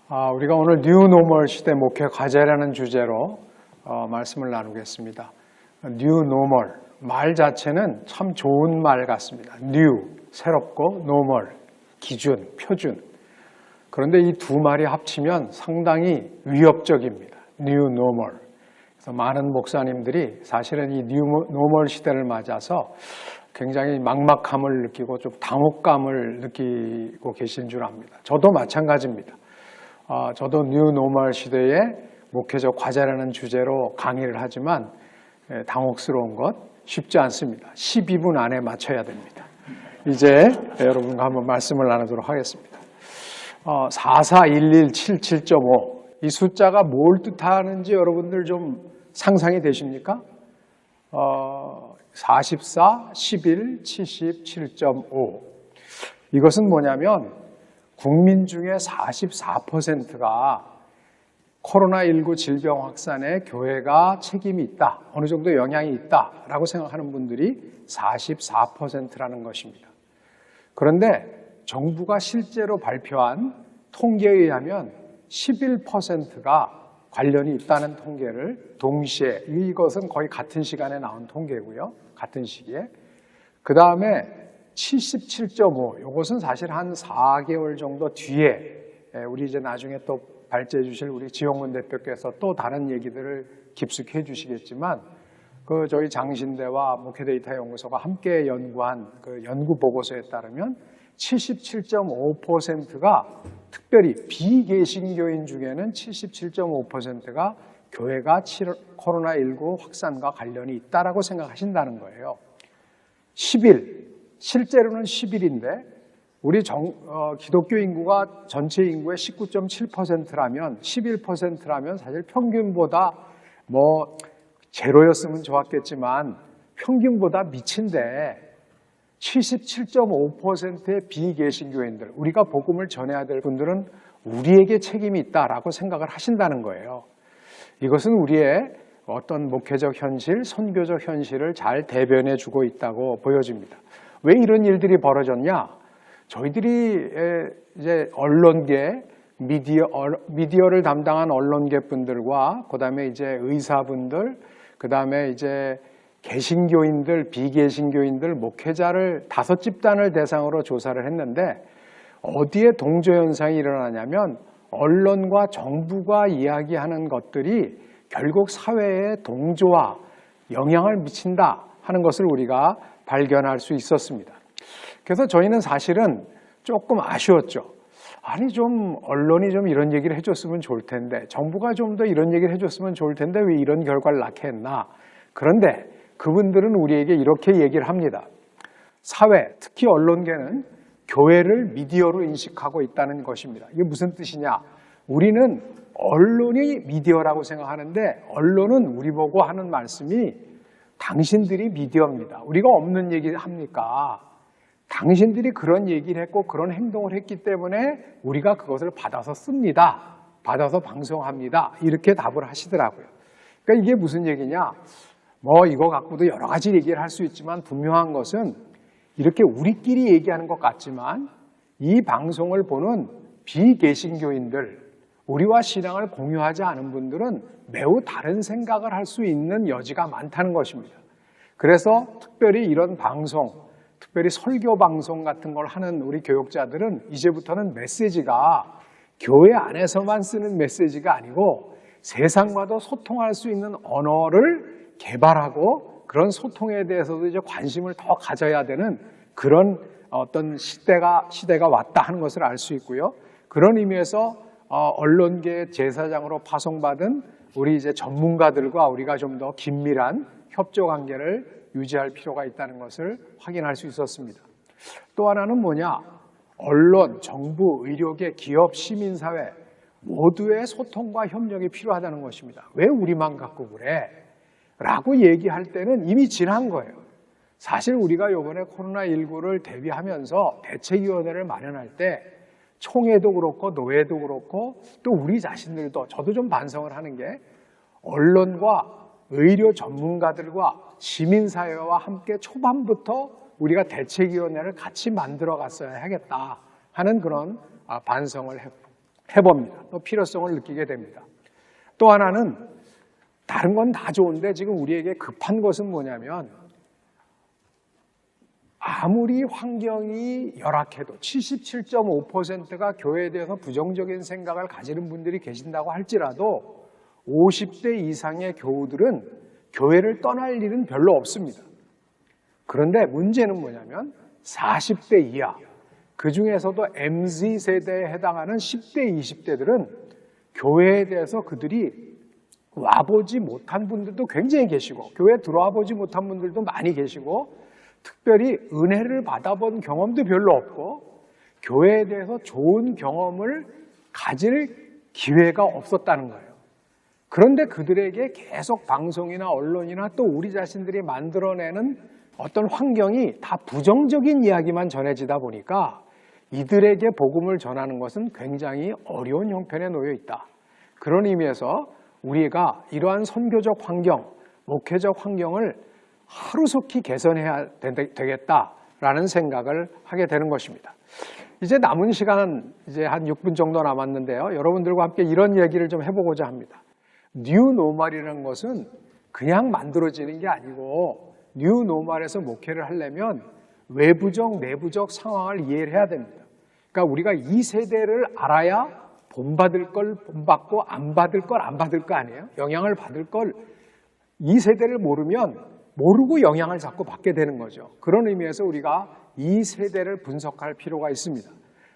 우리가 오늘 뉴노멀 시대 목회 과제라는 주제로 말씀을 나누겠습니다. 뉴노멀, 말 자체는 참 좋은 말 같습니다. 뉴, 새롭고 노멀, 기준, 표준. 그런데 이 두 말이 합치면 상당히 위협적입니다. 뉴노멀. 그래서 많은 목사님들이 사실은 이 뉴노멀 시대를 맞아서 굉장히 막막함을 느끼고 좀 당혹감을 느끼고 계신 줄 압니다. 저도 마찬가지입니다. 저도 뉴노멀 시대의 목회적 과제라는 주제로 강의를 하지만 당혹스러운 것 쉽지 않습니다. 12분 안에 맞춰야 됩니다. 이제 여러분과 한번 말씀을 나누도록 하겠습니다. 441177.5 이 숫자가 뭘 뜻하는지 여러분들 좀 상상이 되십니까? 44, 11, 77.5 이것은 뭐냐면 국민 중에 44%가 코로나19 질병 확산에 교회가 책임이 있다, 어느 정도 영향이 있다라고 생각하는 분들이 44%라는 것입니다. 그런데 정부가 실제로 발표한 통계에 의하면 11%가 관련이 있다는 통계를 동시에, 이것은 거의 같은 시간에 나온 통계고요. 같은 시기에. 그 다음에 77.5, 이것은 사실 한 4개월 정도 뒤에 우리 이제 나중에 또 발제해 주실 우리 지용문 대표께서 또 다른 얘기들을 깊숙이 해 주시겠지만 저희 장신대와 목회데이터 연구소가 함께 연구한 그 연구 보고서에 따르면 77.5%가 특별히 비개신교인 중에는 77.5%가 교회가 코로나19 확산과 관련이 있다라고 생각하신다는 거예요. 10일, 실제로는 10일인데 우리 기독교 인구가 전체 인구의 19.7%라면 11%라면 사실 평균보다 제로였으면 좋았겠지만 평균보다 미친데 77.5%의 비개신교인들, 우리가 복음을 전해야 될 분들은 우리에게 책임이 있다라고 생각을 하신다는 거예요. 이것은 우리의 어떤 목회적 현실, 선교적 현실을 잘 대변해 주고 있다고 보여집니다. 왜 이런 일들이 벌어졌냐? 저희들이 이제 언론계, 미디어를 담당한 언론계 분들과 그다음에 이제 의사분들, 그다음에 이제 개신교인들, 비개신교인들, 목회자를 5집단을 대상으로 조사를 했는데 어디에 동조현상이 일어나냐면 언론과 정부가 이야기하는 것들이 결국 사회에 동조와 영향을 미친다 하는 것을 우리가 발견할 수 있었습니다. 그래서 저희는 사실은 조금 아쉬웠죠. 아니 좀 언론이 좀 이런 얘기를 해줬으면 좋을 텐데, 정부가 좀 더 이런 얘기를 해줬으면 좋을 텐데 왜 이런 결과를 낳게 했나. 그런데 그분들은 우리에게 이렇게 얘기를 합니다. 사회, 특히 언론계는 교회를 미디어로 인식하고 있다는 것입니다. 이게 무슨 뜻이냐? 우리는 언론이 미디어라고 생각하는데 언론은 우리 보고 하는 말씀이 당신들이 미디어입니다. 우리가 없는 얘기를 합니까? 당신들이 그런 얘기를 했고 그런 행동을 했기 때문에 우리가 그것을 받아서 씁니다. 받아서 방송합니다. 이렇게 답을 하시더라고요. 그러니까 이게 무슨 얘기냐? 이거 갖고도 여러 가지 얘기를 할 수 있지만 분명한 것은 이렇게 우리끼리 얘기하는 것 같지만 이 방송을 보는 비개신교인들, 우리와 신앙을 공유하지 않은 분들은 매우 다른 생각을 할 수 있는 여지가 많다는 것입니다. 그래서 특별히 이런 방송, 특별히 설교 방송 같은 걸 하는 우리 교육자들은 이제부터는 메시지가 교회 안에서만 쓰는 메시지가 아니고 세상과도 소통할 수 있는 언어를 개발하고 그런 소통에 대해서도 이제 관심을 더 가져야 되는 그런 어떤 시대가 왔다 하는 것을 알 수 있고요. 그런 의미에서 언론계 제사장으로 파송받은 우리 이제 전문가들과 우리가 좀 더 긴밀한 협조 관계를 유지할 필요가 있다는 것을 확인할 수 있었습니다. 또 하나는 뭐냐? 언론, 정부, 의료계, 기업, 시민사회 모두의 소통과 협력이 필요하다는 것입니다. 왜 우리만 갖고 그래? 라고 얘기할 때는 이미 지난 거예요. 사실 우리가 이번에 코로나19를 대비하면서 대책위원회를 마련할 때 총회도 그렇고 노회도 그렇고 또 우리 자신들도, 저도 좀 반성을 하는 게 언론과 의료 전문가들과 시민사회와 함께 초반부터 우리가 대책위원회를 같이 만들어 갔어야 하겠다 하는 그런 반성을 했고, 해봅니다. 또 필요성을 느끼게 됩니다. 또 하나는 다른 건 다 좋은데 지금 우리에게 급한 것은 뭐냐면 아무리 환경이 열악해도 77.5%가 교회에 대해서 부정적인 생각을 가지는 분들이 계신다고 할지라도 50대 이상의 교우들은 교회를 떠날 일은 별로 없습니다. 그런데 문제는 뭐냐면 40대 이하, 그 중에서도 MZ세대에 해당하는 10대, 20대들은 교회에 대해서 그들이 와보지 못한 분들도 굉장히 계시고 교회에 들어와 보지 못한 분들도 많이 계시고 특별히 은혜를 받아본 경험도 별로 없고 교회에 대해서 좋은 경험을 가질 기회가 없었다는 거예요. 그런데 그들에게 계속 방송이나 언론이나 또 우리 자신들이 만들어내는 어떤 환경이 다 부정적인 이야기만 전해지다 보니까 이들에게 복음을 전하는 것은 굉장히 어려운 형편에 놓여 있다. 그런 의미에서 우리가 이러한 선교적 환경, 목회적 환경을 하루속히 개선해야 되겠다라는 생각을 하게 되는 것입니다. 이제 남은 시간 이제 한 6분 정도 남았는데요. 여러분들과 함께 이런 얘기를 좀 해보고자 합니다. 뉴 노멀이라는 것은 그냥 만들어지는 게 아니고 뉴 노멀에서 목회를 하려면 외부적, 내부적 상황을 이해를 해야 됩니다. 그러니까 우리가 이 세대를 알아야 본받을 걸 본받고 안 받을 걸 안 받을 거 아니에요? 영향을 받을 걸 이 세대를 모르면 모르고 영향을 자꾸 받게 되는 거죠. 그런 의미에서 우리가 이 세대를 분석할 필요가 있습니다.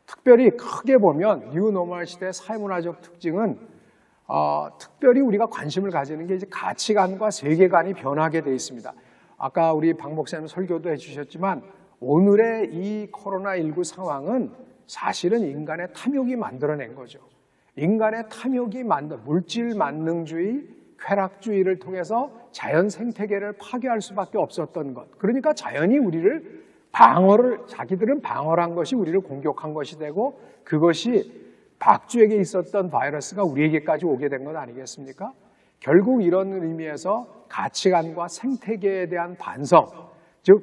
특별히 크게 보면 뉴 노멀 시대의 사회문화적 특징은 특별히 우리가 관심을 가지는 게 이제 가치관과 세계관이 변하게 되어 있습니다. 아까 우리 박 목사님 설교도 해주셨지만 오늘의 이 코로나19 상황은 사실은 인간의 탐욕이 만들어낸 거죠. 인간의 탐욕이 물질 만능주의, 쾌락주의를 통해서 자연 생태계를 파괴할 수밖에 없었던 것. 그러니까 자연이 우리를 자기들은 방어를 한 것이 우리를 공격한 것이 되고 그것이 박쥐에게 있었던 바이러스가 우리에게까지 오게 된 것 아니겠습니까? 결국 이런 의미에서 가치관과 생태계에 대한 반성, 즉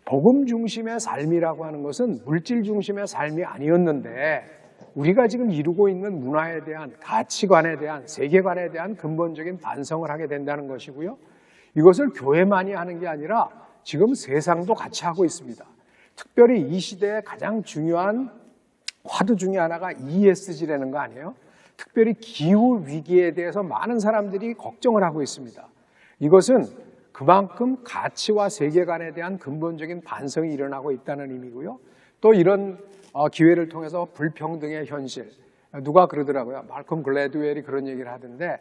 복음 중심의 삶이라고 하는 것은 물질 중심의 삶이 아니었는데 우리가 지금 이루고 있는 문화에 대한 가치관에 대한 세계관에 대한 근본적인 반성을 하게 된다는 것이고요. 이것을 교회만이 하는 게 아니라 지금 세상도 같이 하고 있습니다. 특별히 이 시대의 가장 중요한 화두 중에 하나가 ESG라는 거 아니에요? 특별히 기후 위기에 대해서 많은 사람들이 걱정을 하고 있습니다. 이것은 그만큼 가치와 세계관에 대한 근본적인 반성이 일어나고 있다는 의미고요. 또 이런 기회를 통해서 불평등의 현실, 누가 그러더라고요. 말콤 글래드웰이 그런 얘기를 하던데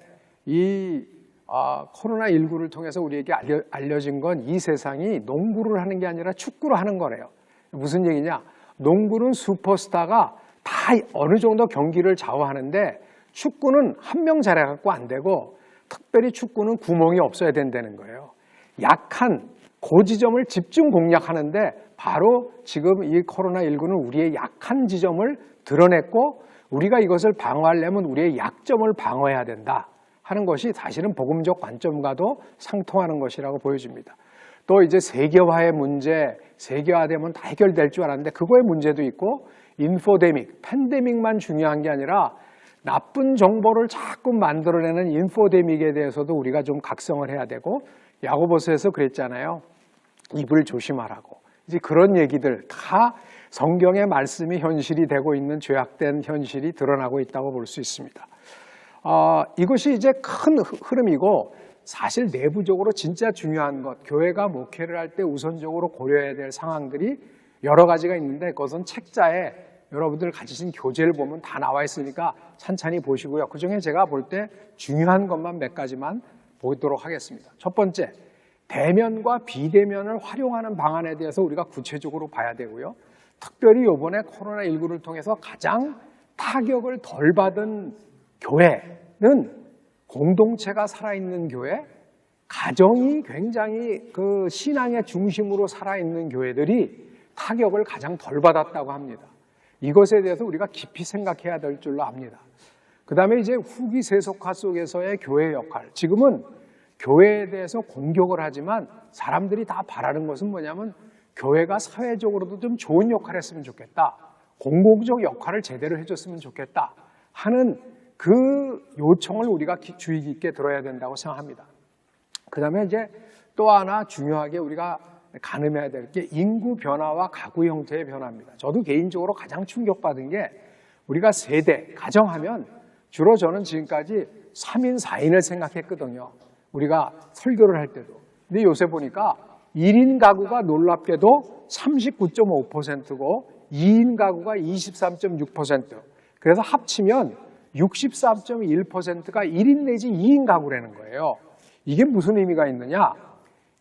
이 코로나19를 통해서 우리에게 알려진 건 이 세상이 농구를 하는 게 아니라 축구를 하는 거래요. 무슨 얘기냐? 농구는 슈퍼스타가 다 어느 정도 경기를 좌우하는데 축구는 한 명 잘해갖고 안 되고 특별히 축구는 구멍이 없어야 된다는 거예요. 약한 그 지점을 집중 공략하는데 바로 지금 이 코로나19는 우리의 약한 지점을 드러냈고 우리가 이것을 방어하려면 우리의 약점을 방어해야 된다 하는 것이 사실은 복음적 관점과도 상통하는 것이라고 보여집니다. 또 이제 세계화의 문제, 세계화되면 다 해결될 줄 알았는데 그거의 문제도 있고 인포데믹, 팬데믹만 중요한 게 아니라 나쁜 정보를 자꾸 만들어내는 인포데믹에 대해서도 우리가 좀 각성을 해야 되고 야고보서에서 그랬잖아요. 입을 조심하라고. 이제 그런 얘기들 다 성경의 말씀이 현실이 되고 있는 죄악된 현실이 드러나고 있다고 볼 수 있습니다. 이것이 이제 큰 흐름이고 사실 내부적으로 진짜 중요한 것, 교회가 목회를 할 때 우선적으로 고려해야 될 상황들이 여러 가지가 있는데 그것은 책자에 여러분들 가지신 교재를 보면 다 나와 있으니까 찬찬히 보시고요. 그중에 제가 볼 때 중요한 것만 몇 가지만 보도록 하겠습니다. 첫 번째, 대면과 비대면을 활용하는 방안에 대해서 우리가 구체적으로 봐야 되고요. 특별히 이번에 코로나19를 통해서 가장 타격을 덜 받은 교회는 공동체가 살아있는 교회, 가정이 굉장히 그 신앙의 중심으로 살아있는 교회들이 타격을 가장 덜 받았다고 합니다. 이것에 대해서 우리가 깊이 생각해야 될 줄로 압니다. 그 다음에 이제 후기 세속화 속에서의 교회의 역할. 지금은 교회에 대해서 공격을 하지만 사람들이 다 바라는 것은 뭐냐면 교회가 사회적으로도 좀 좋은 역할을 했으면 좋겠다. 공공적 역할을 제대로 해줬으면 좋겠다 하는 그 요청을 우리가 주의 깊게 들어야 된다고 생각합니다. 그 다음에 이제 또 하나 중요하게 우리가 가늠해야 될 게 인구 변화와 가구 형태의 변화입니다. 저도 개인적으로 가장 충격받은 게 우리가 세대, 가정하면 주로 저는 지금까지 3인, 4인을 생각했거든요. 우리가 설교를 할 때도. 근데 요새 보니까 1인 가구가 놀랍게도 39.5%고 2인 가구가 23.6%. 그래서 합치면 63.1%가 1인 내지 2인 가구라는 거예요. 이게 무슨 의미가 있느냐?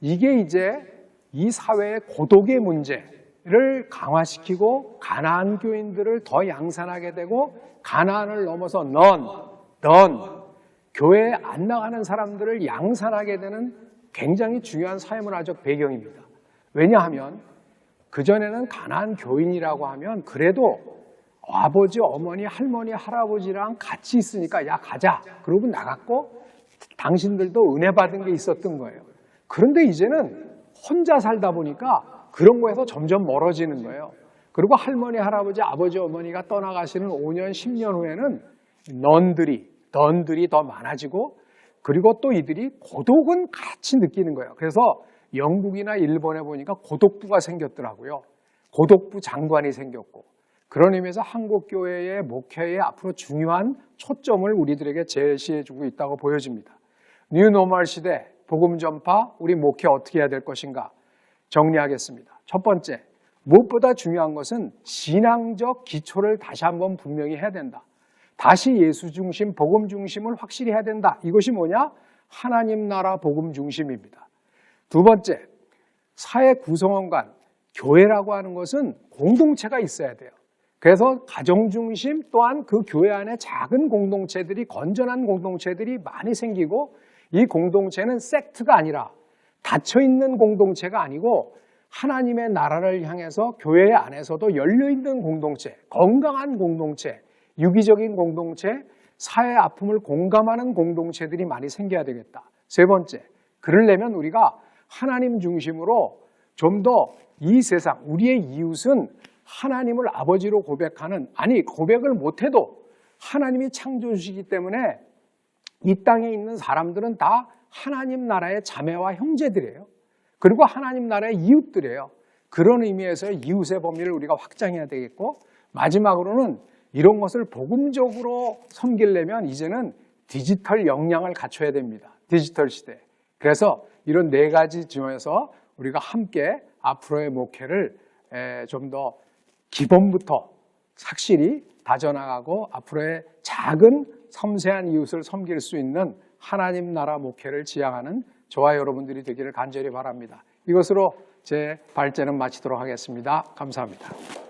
이게 이제 이 사회의 고독의 문제를 강화시키고 가난한 교인들을 더 양산하게 되고 가난을 넘어서 교회에 안 나가는 사람들을 양산하게 되는 굉장히 중요한 사회문화적 배경입니다. 왜냐하면 그전에는 가난한 교인이라고 하면 그래도 아버지, 어머니, 할머니, 할아버지랑 같이 있으니까 야 가자. 그러고 나갔고 당신들도 은혜 받은 게 있었던 거예요. 그런데 이제는 혼자 살다 보니까 그런 거에서 점점 멀어지는 거예요. 그리고 할머니, 할아버지, 아버지, 어머니가 떠나가시는 5년, 10년 후에는 넌들이 더 많아지고 그리고 또 이들이 고독은 같이 느끼는 거예요. 그래서 영국이나 일본에 보니까 고독부가 생겼더라고요. 고독부 장관이 생겼고 그런 의미에서 한국교회의 목회에 앞으로 중요한 초점을 우리들에게 제시해주고 있다고 보여집니다. 뉴노멀 시대, 복음 전파, 우리 목회 어떻게 해야 될 것인가 정리하겠습니다. 첫 번째, 무엇보다 중요한 것은 신앙적 기초를 다시 한번 분명히 해야 된다. 다시 예수 중심, 복음 중심을 확실히 해야 된다. 이것이 뭐냐? 하나님 나라 복음 중심입니다. 두 번째, 사회 구성원 간, 교회라고 하는 것은 공동체가 있어야 돼요. 그래서 가정 중심 또한 그 교회 안에 작은 공동체들이, 건전한 공동체들이 많이 생기고 이 공동체는 섹트가 아니라 닫혀있는 공동체가 아니고 하나님의 나라를 향해서 교회 안에서도 열려있는 공동체, 건강한 공동체, 유기적인 공동체, 사회 아픔을 공감하는 공동체들이 많이 생겨야 되겠다. 세 번째, 그러려면 우리가 하나님 중심으로 좀 더 이 세상, 우리의 이웃은 하나님을 아버지로 고백하는, 고백을 못해도 하나님이 창조주시기 때문에 이 땅에 있는 사람들은 다 하나님 나라의 자매와 형제들이에요. 그리고 하나님 나라의 이웃들이에요. 그런 의미에서 이웃의 범위를 우리가 확장해야 되겠고, 마지막으로는 이런 것을 복음적으로 섬기려면 이제는 디지털 역량을 갖춰야 됩니다. 디지털 시대. 그래서 이런 네 가지 중에서 우리가 함께 앞으로의 목회를 좀 더 기본부터 확실히 다져나가고 앞으로의 작은 섬세한 이웃을 섬길 수 있는 하나님 나라 목회를 지향하는 저와 여러분들이 되기를 간절히 바랍니다. 이것으로 제 발제는 마치도록 하겠습니다. 감사합니다.